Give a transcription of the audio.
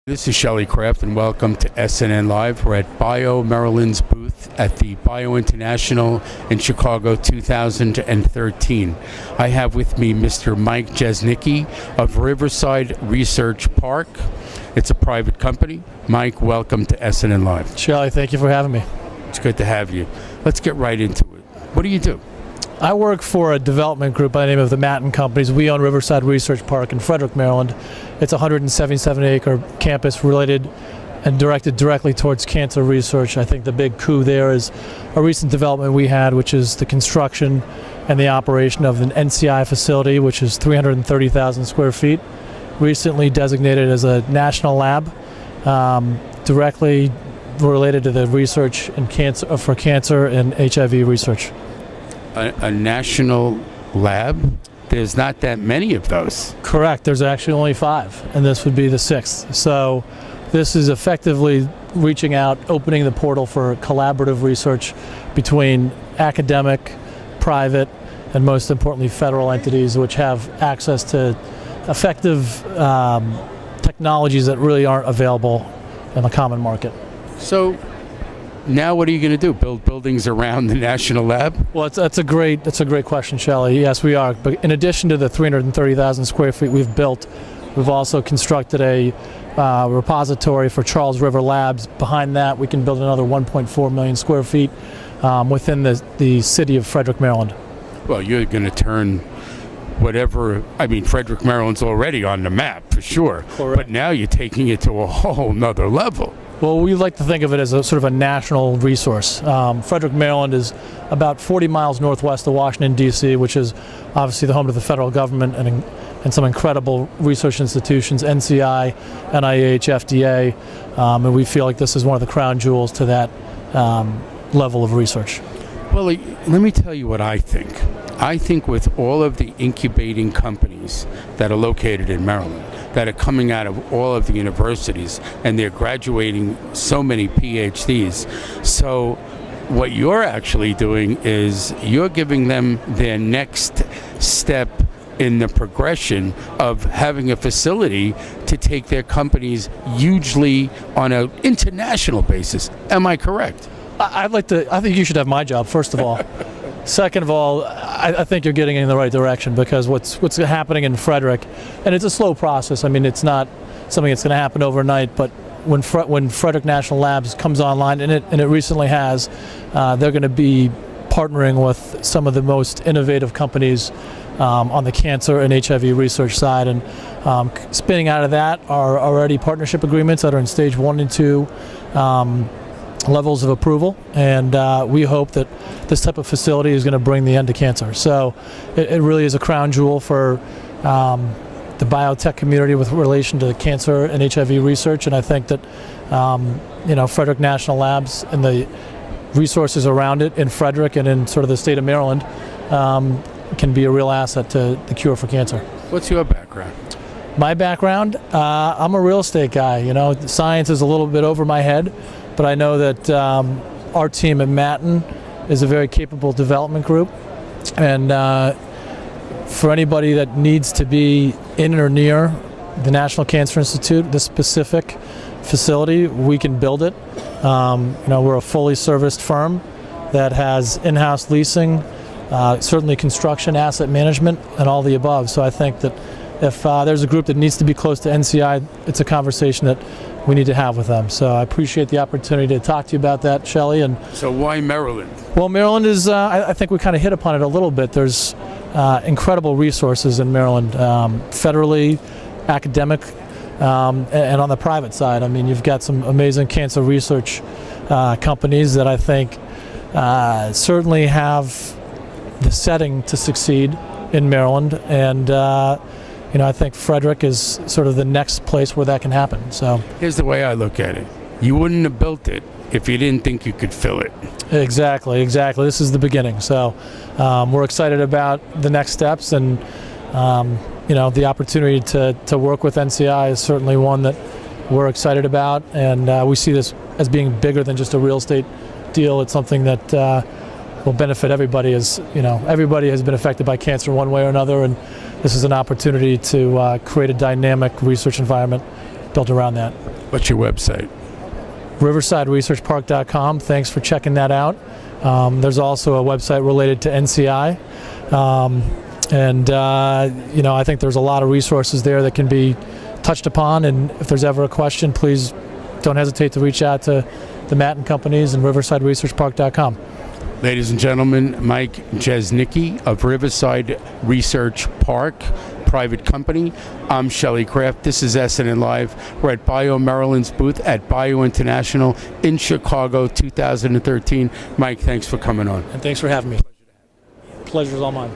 This is Shelley Craft, and welcome to SNNLive. We're at BioMaryland's booth at the Bio International in Chicago 2013. I have with me Mr. Mike Jezienicki of Riverside Research Park. It's a private company. Mike, welcome to SNNLive. Shelley, thank you for having me. It's good to have you. Let's get right into it. What do you do? I work for a development group by the name of the Matten Companies. We own Riverside Research Park in Frederick, Maryland. It's a 177-acre campus related and directed directly towards cancer research. I think the big coup there is a recent development we had, which is the construction and the operation of an NCI facility, which is 330,000 square feet, recently designated as a national lab, directly related to the research in cancer, for cancer and HIV research. A national lab? There's not that many of those. Correct. There's actually only 5, and this would be the 6th. So this is effectively reaching out, opening the portal for collaborative research between academic, private, and most importantly federal entities which have access to effective technologies that really aren't available in the common market. So now what are you going to do? Build buildings around the national lab? Well, that's a great question, Shelley. Yes, we are. But in addition to the 330,000 square feet we've built, we've also constructed a repository for Charles River Labs. Behind that, we can build another 1.4 million square feet within the city of Frederick, Maryland. Well, you're going to turn Frederick, Maryland's already on the map for sure. Correct. But now you're taking it to a whole nother level. Well, we like to think of it as a sort of a national resource. Frederick, Maryland is about 40 miles northwest of Washington, D.C., which is obviously the home to the federal government and some incredible research institutions, NCI, NIH, FDA, and we feel like this is one of the crown jewels to that level of research. Well, let me tell you what I think. I think with all of the incubating companies that are located in Maryland, that are coming out of all of the universities, and they're graduating so many PhDs. So what you're actually doing is you're giving them their next step in the progression of having a facility to take their companies hugely on an international basis. Am I correct? I think you should have my job, first of all. Second of all, I think you're getting in the right direction, because what's happening in Frederick, and it's a slow process. I mean, it's not something that's going to happen overnight, but when Frederick National Labs comes online, and it recently has, they're going to be partnering with some of the most innovative companies on the cancer and HIV research side, and spinning out of that are already partnership agreements that are in stage 1 and 2. Levels of approval, and we hope that this type of facility is going to bring the end to cancer. So it really is a crown jewel for the biotech community with relation to cancer and HIV research, and I think that Frederick National Labs and the resources around it in Frederick and in sort of the state of Maryland can be a real asset to the cure for cancer. What's your background? My background, I'm a real estate guy. Science is a little bit over my head, but I know that our team at Matten is a very capable development group, and for anybody that needs to be in or near the National Cancer Institute, this specific facility, we can build it. We're a fully serviced firm that has in-house leasing, certainly construction, asset management, and all the above. So I think that if there's a group that needs to be close to NCI, it's a conversation that we need to have with them. So I appreciate the opportunity to talk to you about that, Shelley. And so why Maryland? Well, Maryland is, I think we kind of hit upon it a little bit. There's incredible resources in Maryland, federally, academic, and on the private side. I mean, you've got some amazing cancer research companies that I think certainly have the setting to succeed in Maryland, and I think Frederick is sort of the next place where that can happen. So here's the way I look at it. You wouldn't have built it if you didn't think you could fill it. Exactly. This is the beginning. So we're excited about the next steps, and the opportunity to work with NCI is certainly one that we're excited about, and we see this as being bigger than just a real estate deal. It's something that will benefit everybody, as everybody has been affected by cancer one way or another, and this is an opportunity to create a dynamic research environment built around that. What's your website? riversideresearchpark.com. Thanks for checking that out. There's also a website related to NCI. I think there's a lot of resources there that can be touched upon, and if there's ever a question, please don't hesitate to reach out to the Matten Companies and riversideresearchpark.com. Ladies and gentlemen, Mike Jezienicki of Riverside Research Park, private company. I'm Shelley Kraft. This is SNNLive. We're at BioMaryland's booth at Bio International in Chicago 2013. Mike, thanks for coming on. And thanks for having me. Pleasure's all mine.